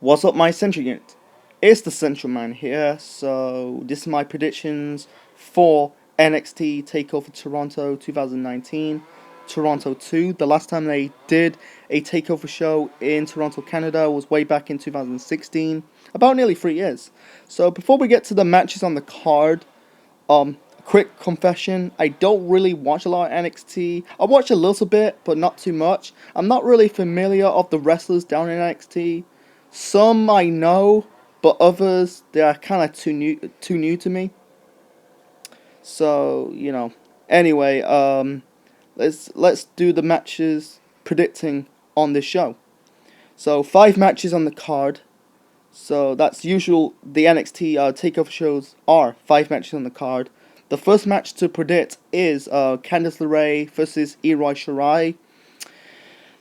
What's up, my Central Unit? It's the Central Man here. So this is my predictions for NXT Takeover Toronto 2019, Toronto 2. The last time they did a takeover show in Toronto, Canada was way back in 2016, about nearly 3 years. So before we get to the matches on the card, quick confession, I don't really watch a lot of NXT. I watch a little bit, but not too much. I'm not really familiar of the wrestlers down in NXT. Some I know, but others they are kind of too new to me. So anyway, let's do the matches predicting on this show. So 5 matches on the card. So that's usual. The NXT takeover shows are 5 matches on the card. The first match to predict is Candice LeRae versus Io Shirai.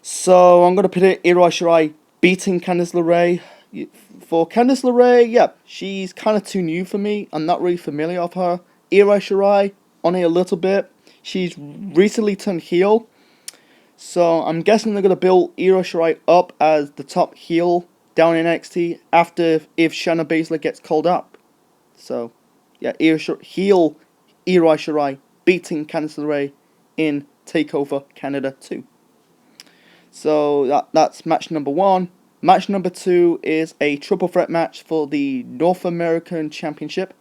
So I'm gonna predict Io Shirai beating Candice LeRae. For Candice LeRae, yeah, she's kind of too new for me. I'm not really familiar with her. Io Shirai, only a little bit. She's recently turned heel, so I'm guessing they're gonna build Io Shirai up as the top heel down in NXT after if Shayna Baszler gets called up. So yeah, heel Io Shirai beating Candice LeRae in Takeover Canada 2. So that's match number 1. Match number 2 is a triple threat match for the North American Championship.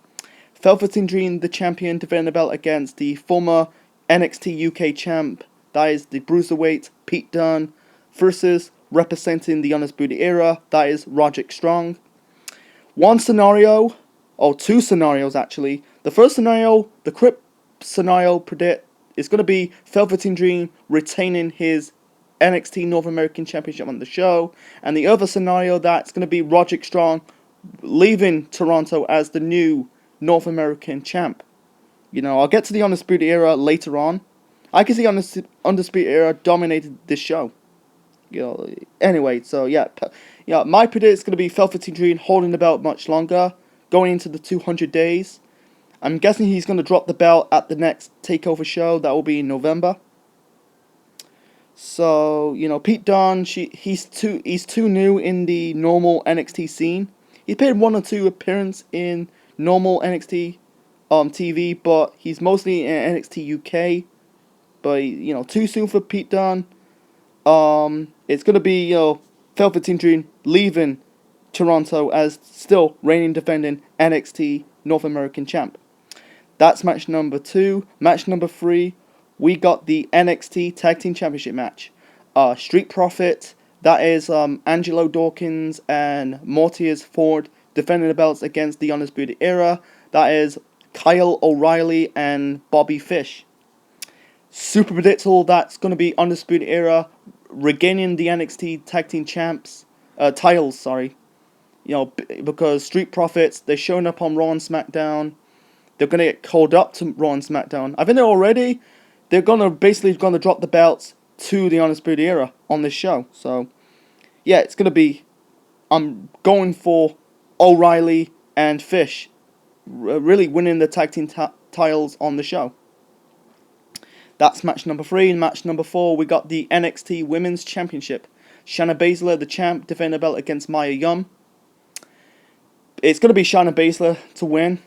Velveteen Dream, the champion, defending the belt against the former NXT UK champ, that is the Bruiserweight, Pete Dunne, versus representing the Undisputed Era, that is Roderick Strong. One scenario, or 2 scenarios actually. The first scenario, the Crypt scenario predict, is going to be Velveteen Dream retaining his NXT North American Championship on the show, and the other scenario that's going to be Roderick Strong leaving Toronto as the new North American champ. I'll get to the Undisputed Era later on. I can see Undisputed Era dominated this show. Anyway, so yeah, my predict is going to be Velveteen Dream holding the belt much longer, going into the 200 days. I'm guessing he's going to drop the belt at the next takeover show that will be in November. So Pete Dunne, he's too new in the normal NXT scene. He's paid 1 or 2 appearances in normal NXT TV, but he's mostly in NXT UK. But too soon for Pete Dunne. It's gonna be Velveteen Dream leaving Toronto as still reigning defending NXT North American champ. That's match number 2. Match number 3, we got the NXT Tag Team Championship match. Street Profit, that is Angelo Dawkins and Mortius Ford defending the belts against the Undisputed Era. That is Kyle O'Reilly and Bobby Fish. Super predictable, that's going to be Undisputed Era regaining the NXT Tag Team Champs titles, sorry. Because Street Profits, they're showing up on Raw and SmackDown. They're going to get called up to Raw and SmackDown. I think they're basically going to drop the belts to the Undisputed Era on this show. So, yeah, it's going to be, I'm going for O'Reilly and Fish really winning the tag team titles on the show. That's match number 3. And match number 4, we got the NXT Women's Championship. Shayna Baszler, the champ, defending the belt against Mia Yim. It's going to be Shayna Baszler to win.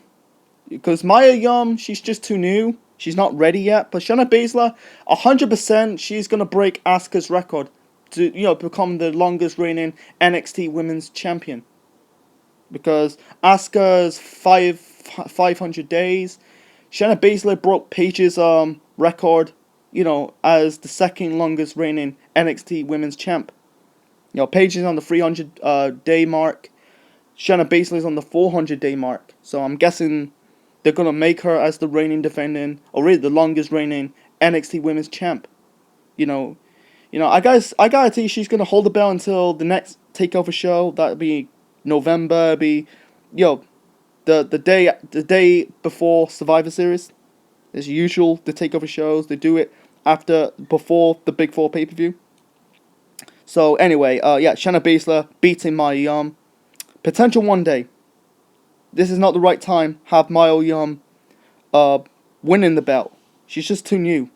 Because Mia Yim, she's just too new. She's not ready yet. But Shayna Baszler, 100%, she's going to break Asuka's record to become the longest reigning NXT Women's Champion. Because Asuka's 500 days. Shayna Baszler broke Paige's record, as the second longest reigning NXT Women's Champ. Paige is on the 300 day mark. Shayna Baszler is on the 400 day mark. So I'm guessing they're gonna make her as the reigning defending, or really the longest reigning NXT Women's Champ. I gotta tell you, she's gonna hold the belt until the next takeover show. That'll be November. The day before Survivor Series. As usual, the takeover shows, they do it before the Big 4 pay-per-view. So anyway, Shayna Baszler beating Mia Yim. Potential one day. This is not the right time. Have Mia Yim winning the belt. She's just too new.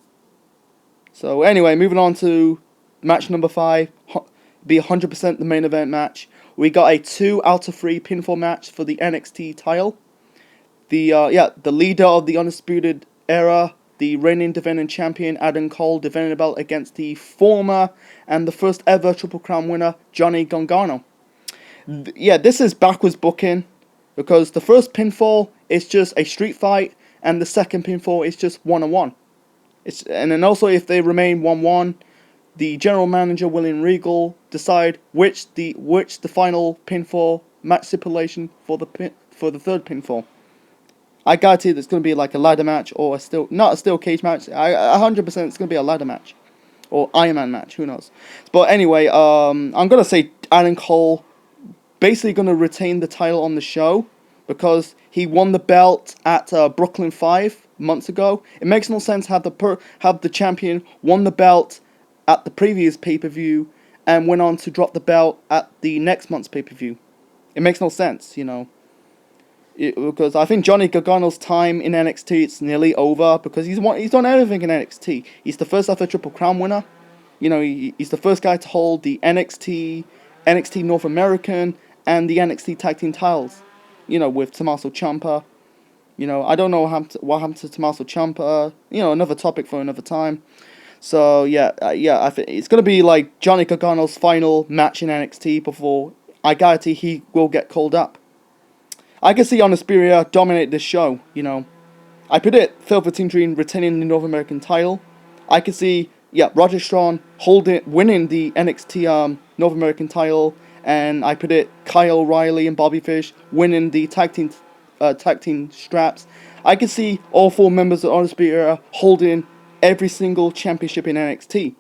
So anyway, moving on to match number 5. Be 100% the main event match. we got a 2 out of 3 pinfall match for the NXT title. The leader of the Undisputed Era, the reigning defending champion Adam Cole, defending the belt against the former and the first ever Triple Crown winner Johnny Gargano. This is backwards booking because the first pinfall is just a street fight and the second pinfall is just 1-on-1. And then also if they remain 1-1, the general manager William Regal decide which the final pinfall match stipulation for the third pinfall. I guarantee it's going to be like a ladder match or not a steel cage match. 100% it's going to be a ladder match or Iron Man match. Who knows? But anyway, I'm going to say Adam Cole basically going to retain the title on the show because he won the belt at Brooklyn 5 months ago. It makes no sense have the champion won the belt at the previous pay-per-view and went on to drop the belt at the next month's pay-per-view. It makes no sense, because I think Johnny Gargano's time in NXT is nearly over because he's done everything in NXT. He's the first ever Triple Crown winner. He's the first guy to hold the NXT North American, and the NXT Tag Team titles. With Tommaso Ciampa. I don't know what happened to Tommaso Ciampa. Another topic for another time. So I think it's gonna be like Johnny Gargano's final match in NXT before I guarantee he will get called up. I can see Undisputed dominate this show. I predict Velveteen Dream retaining the North American title. I can see Roger Strong winning the NXT North American title, and I predict Kyle O'Reilly and Bobby Fish winning the tag team straps. I can see all 4 members of Undisputed holding every single championship in NXT.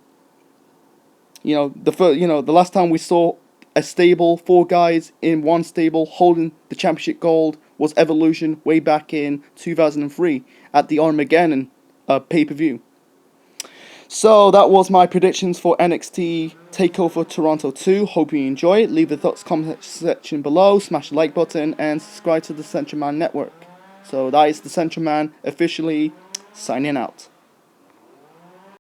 The last time we saw a stable, 4 guys in one stable holding the championship gold was Evolution way back in 2003 at the Armageddon pay-per-view. So that was my predictions for NXT Takeover Toronto 2. Hope you enjoy it. Leave the thoughts comment section below. Smash the like button and subscribe to the Central Man Network. So that is the Central Man officially signing out.